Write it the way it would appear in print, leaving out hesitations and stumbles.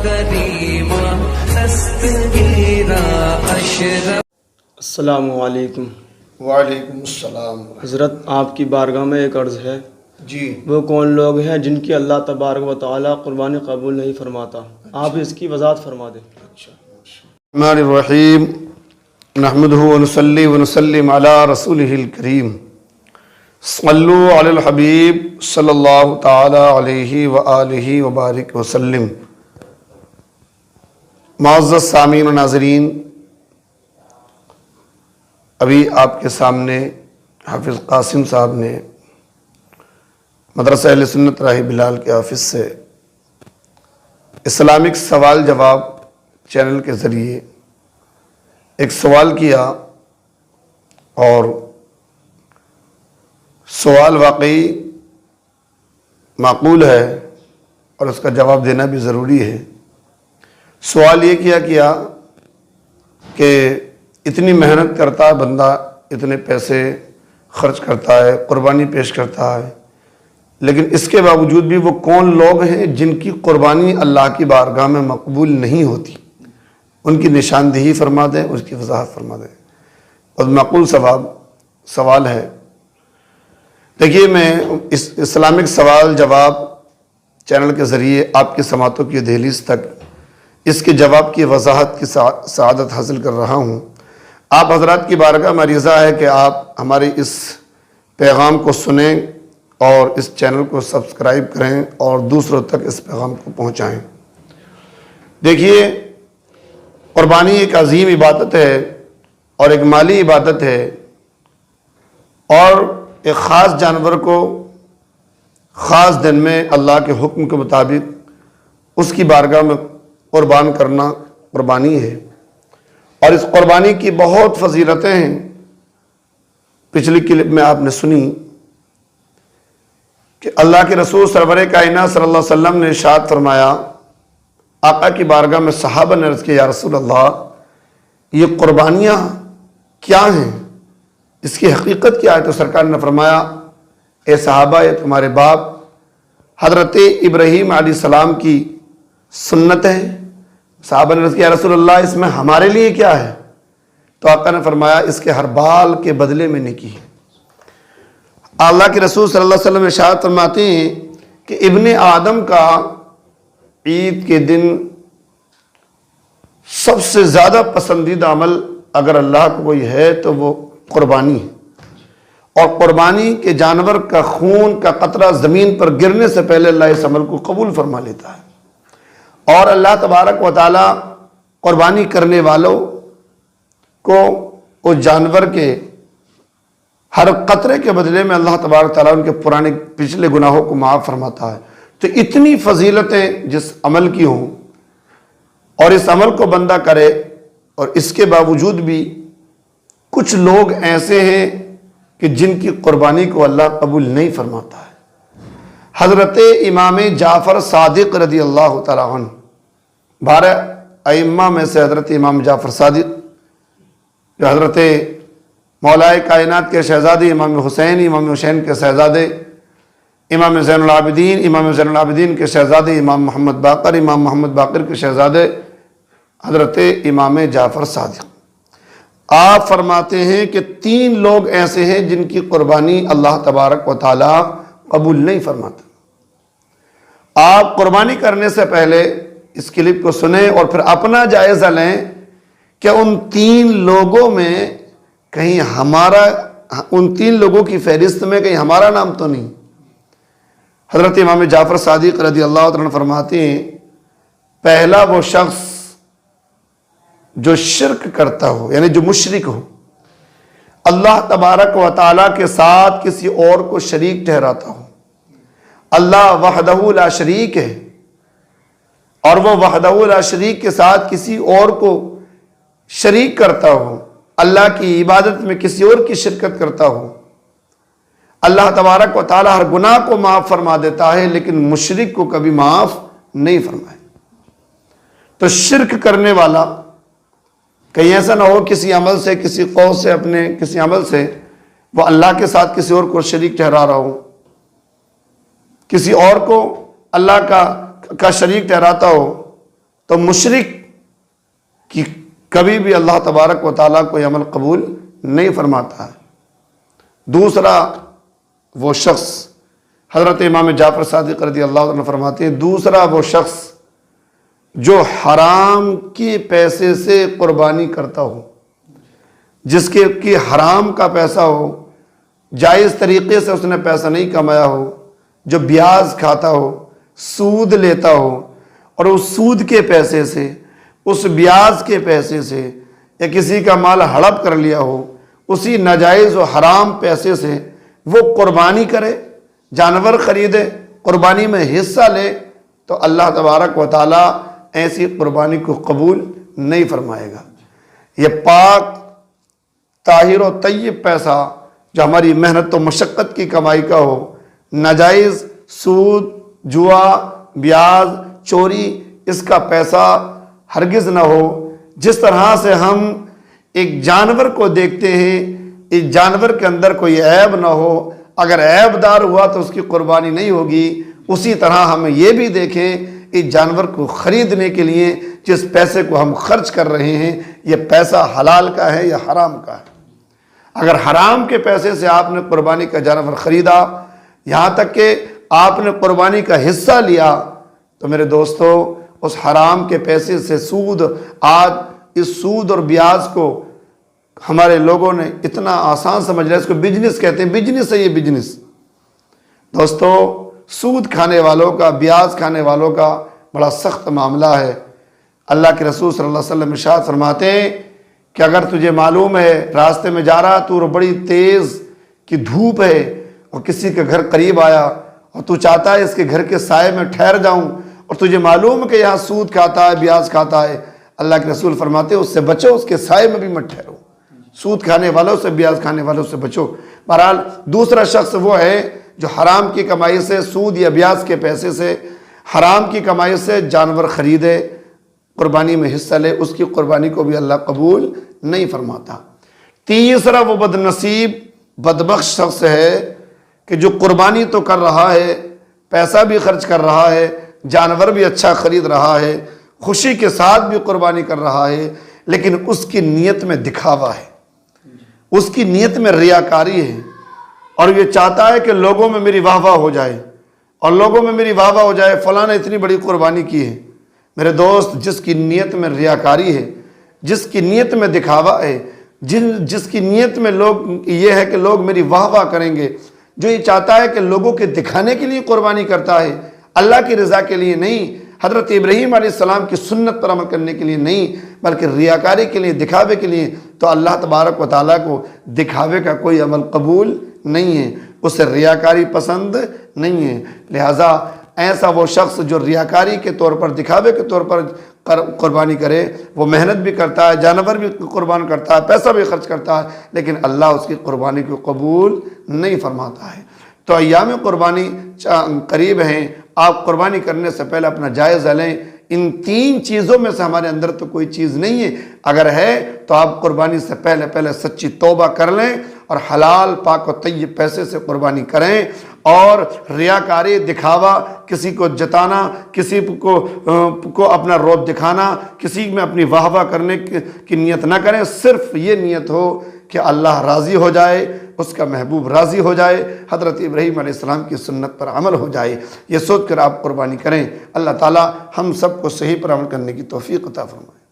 كريما أستغيث أشرف. السلام علیکم. وعلیکم السلام. حضرت آپ کی بارگاہ میں ایک عرض ہے، جی وہ کون لوگ ہیں جن کی اللہ تبارک و تعالیٰ قربانی قبول نہیں فرماتا؟ آپ اس کی وضاحت فرما دیں. الرحمن الرحیم. نحمدہ ونصلی ونسلم علی رسولہ الکریم. صلو علی الحبیب صلی اللہ تعالی علیہ وآلہ وبارک وسلم. معزز سامعین و ناظرین، ابھی آپ کے سامنے حافظ قاسم صاحب نے مدرسہ اہل سنت راہ بلال کے آفس سے اسلامک سوال جواب چینل کے ذریعے ایک سوال کیا، اور سوال واقعی معقول ہے اور اس کا جواب دینا بھی ضروری ہے. سوال یہ کیا کہ اتنی محنت کرتا ہے بندہ، اتنے پیسے خرچ کرتا ہے، قربانی پیش کرتا ہے، لیکن اس کے باوجود بھی وہ کون لوگ ہیں جن کی قربانی اللہ کی بارگاہ میں مقبول نہیں ہوتی؟ ان کی نشاندہی فرما دیں، اس کی وضاحت فرما دیں. اور معقول سوال ہے. دیکھیے، میں اس اسلامک سوال جواب چینل کے ذریعے آپ کی سماعتوں کی دہلیز تک اس کے جواب کی وضاحت کی سعادت حاصل کر رہا ہوں. آپ حضرات کی بارگاہ میں عرضہ ہے کہ آپ ہمارے اس پیغام کو سنیں اور اس چینل کو سبسکرائب کریں اور دوسروں تک اس پیغام کو پہنچائیں. دیکھیے، قربانی ایک عظیم عبادت ہے اور ایک مالی عبادت ہے، اور ایک خاص جانور کو خاص دن میں اللہ کے حکم کے مطابق اس کی بارگاہ میں قربان کرنا قربانی ہے. اور اس قربانی کی بہت فضیلتیں ہیں. پچھلی کلپ میں آپ نے سنی کہ اللہ کے رسول سرور کائنات صلی اللہ علیہ وسلم نے ارشاد فرمایا، آقا کی بارگاہ میں صحابہ نے عرض کیا، یا رسول اللہ، یہ قربانیاں کیا ہیں؟ اس کی حقیقت کیا ہے؟ تو سرکار نے فرمایا، اے صحابہ، یہ تمہارے باپ حضرت ابراہیم علیہ السلام کی سنت ہے. صحابہ نے عرض کیا، یا رسول اللہ، اس میں ہمارے لیے کیا ہے؟ تو آقا نے فرمایا، اس کے ہر بال کے بدلے میں نیکی ہے. اللہ کے رسول صلی اللہ علیہ وسلم ارشاد فرماتے ہیں کہ ابن آدم کا عید کے دن سب سے زیادہ پسندیدہ عمل اگر اللہ کو کوئی ہے تو وہ قربانی ہے. اور قربانی کے جانور کا خون کا قطرہ زمین پر گرنے سے پہلے اللہ اس عمل کو قبول فرما لیتا ہے. اور اللہ تبارک و تعالی قربانی کرنے والوں کو اس جانور کے ہر قطرے کے بدلے میں اللہ تبارک و تعالیٰ ان کے پرانے پچھلے گناہوں کو معاف فرماتا ہے. تو اتنی فضیلتیں جس عمل کی ہوں اور اس عمل کو بندہ کرے، اور اس کے باوجود بھی کچھ لوگ ایسے ہیں کہ جن کی قربانی کو اللہ قبول نہیں فرماتا ہے. حضرت امام جعفر صادق رضی اللہ تعالیٰ عنہ، 12 ائمہ میں سے حضرت امام جعفر صادق، جو حضرت مولائے کائنات کے شہزادے امام حسین کے شہزادے امام زین العابدین کے شہزادے امام محمد باقر کے شہزادے حضرت امام جعفر صادق. آپ فرماتے ہیں کہ 3 لوگ ایسے ہیں جن کی قربانی اللہ تبارک و تعالی قبول نہیں فرماتا. آپ قربانی کرنے سے پہلے اس کلپ کو سنیں اور پھر اپنا جائزہ لیں کہ ان 3 لوگوں میں کہیں ان 3 لوگوں کی فہرست میں کہیں ہمارا نام تو نہیں. حضرت امام جعفر صادق رضی اللہ عنہ فرماتے ہیں، پہلا وہ شخص جو شرک کرتا ہو، یعنی جو مشرک ہو، اللہ تبارک و تعالیٰ کے ساتھ کسی اور کو شریک ٹھہراتا ہو. اللہ وحدہ لا شریک ہے، اور وہ وحدہ لا شریک کے ساتھ کسی اور کو شریک کرتا ہو، اللہ کی عبادت میں کسی اور کی شرکت کرتا ہو. اللہ تبارک و تعالیٰ ہر گناہ کو معاف فرما دیتا ہے، لیکن مشرک کو کبھی معاف نہیں فرمائے. تو شرک کرنے والا کہیں ایسا نہ ہو کسی عمل سے، کسی قول سے، اپنے کسی عمل سے وہ اللہ کے ساتھ کسی اور کو شریک ٹھہرا رہا ہو، کسی اور کو اللہ کا شریک ٹھہراتا ہو، تو مشرک کی کبھی بھی اللہ تبارک و تعالیٰ کوئی عمل قبول نہیں فرماتا ہے۔ دوسرا وہ شخص، حضرت امام جعفر صادق رضی اللہ عنہ فرماتے ہیں، دوسرا وہ شخص جو حرام کے پیسے سے قربانی کرتا ہو، جس کے کہ حرام کا پیسہ ہو، جائز طریقے سے اس نے پیسہ نہیں کمایا ہو، جو بیاج کھاتا ہو، سود لیتا ہو، اور اس سود کے پیسے سے، اس بیاج کے پیسے سے، یا کسی کا مال ہڑپ کر لیا ہو، اسی ناجائز و حرام پیسے سے وہ قربانی کرے، جانور خریدے، قربانی میں حصہ لے، تو اللہ تبارک و تعالیٰ ایسی قربانی کو قبول نہیں فرمائے گا۔ یہ پاک طاہر و طیب پیسہ جو ہماری محنت و مشقت کی کمائی کا ہو، ناجائز سود، جوا، بیاج، چوری، اس کا پیسہ ہرگز نہ ہو۔ جس طرح سے ہم ایک جانور کو دیکھتے ہیں، اس جانور کے اندر کوئی عیب نہ ہو، اگر عیب دار ہوا تو اس کی قربانی نہیں ہوگی، اسی طرح ہم یہ بھی دیکھیں اس جانور کو خریدنے کے لیے جس پیسے کو ہم خرچ کر رہے ہیں، یہ پیسہ حلال کا ہے یا حرام کا ہے۔ اگر حرام کے پیسے سے آپ نے قربانی کا جانور خریدا، یہاں تک کہ آپ نے قربانی کا حصہ لیا، تو میرے دوستو اس حرام کے پیسے سے سود، آج اس سود اور بیاج کو ہمارے لوگوں نے اتنا آسان سمجھ لیا، اس کو بزنس کہتے ہیں، بزنس ہے یہ بزنس۔ دوستو سود کھانے والوں کا، بیاج کھانے والوں کا بڑا سخت معاملہ ہے۔ اللہ کے رسول صلی اللہ علیہ وسلم ارشاد فرماتے ہیں کہ اگر تجھے معلوم ہے راستے میں جا رہا تو بڑی تیز کی دھوپ ہے اور کسی کے گھر قریب آیا اور تو چاہتا ہے اس کے گھر کے سائے میں ٹھہر جاؤں، اور تجھے معلوم ہے کہ یہاں سود کھاتا ہے، بیاج کھاتا ہے، اللہ کے رسول فرماتے ہیں اس سے بچو، اس کے سائے میں بھی مت ٹھہرو، سود کھانے والوں سے، بیاج کھانے والوں سے بچو۔ بہرحال دوسرا شخص وہ ہے جو حرام کی کمائی سے، سود یا بیاج کے پیسے سے، حرام کی کمائی سے جانور خریدے، قربانی میں حصہ لے، اس کی قربانی کو بھی اللہ قبول نہیں فرماتا۔ تیسرا وہ بد نصیب، بدبخت شخص ہے کہ جو قربانی تو کر رہا ہے، پیسہ بھی خرچ کر رہا ہے، جانور بھی اچھا خرید رہا ہے، خوشی کے ساتھ بھی قربانی کر رہا ہے، لیکن اس کی نیت میں دکھاوا ہے، اس کی نیت میں ریاکاری ہے، اور یہ چاہتا ہے کہ لوگوں میں میری واہ واہ ہو جائے، اور لوگوں میں میری واہ واہ ہو جائے، فلاں نے اتنی بڑی قربانی کی ہے۔ میرے دوست، جس کی نیت میں ریاکاری ہے، جس کی نیت میں دکھاوا ہے، جس کی نیت میں لوگ یہ ہے کہ لوگ میری واہ واہ کریں گے، جو یہ چاہتا ہے کہ لوگوں کے دکھانے کے لیے قربانی کرتا ہے، اللہ کی رضا کے لیے نہیں، حضرت ابراہیم علیہ السلام کی سنت پر عمل کرنے کے لیے نہیں، بلکہ ریاکاری کے لیے، دکھاوے کے لیے، تو اللہ تبارک و تعالیٰ کو دکھاوے کا کوئی عمل قبول نہیں ہے، اسے ریاکاری پسند نہیں ہے۔ لہٰذا ایسا وہ شخص جو ریاکاری کے طور پر، دکھاوے کے طور پر قربانی کرے، وہ محنت بھی کرتا ہے، جانور بھی قربان کرتا ہے، پیسہ بھی خرچ کرتا ہے، لیکن اللہ اس کی قربانی کو قبول نہیں فرماتا ہے۔ تو ایام قربانی قریب ہیں، آپ قربانی کرنے سے پہلے اپنا جائزہ لیں۔ ان تین چیزوں میں سے ہمارے اندر تو کوئی چیز نہیں ہے، اگر ہے تو آپ قربانی سے پہلے سچی توبہ کر لیں اور حلال پاک و طیب پیسے سے قربانی کریں، اور ریاکاری، دکھاوا، کسی کو جتانا، کسی کو اپنا روب دکھانا، کسی میں اپنی واہ واہ کرنے کی نیت نہ کریں، صرف یہ نیت ہو کہ اللہ راضی ہو جائے، اس کا محبوب راضی ہو جائے، حضرت ابراہیم علیہ السلام کی سنت پر عمل ہو جائے، یہ سوچ کر آپ قربانی کریں۔ اللہ تعالی ہم سب کو صحیح پر عمل کرنے کی توفیق عطا فرمائے۔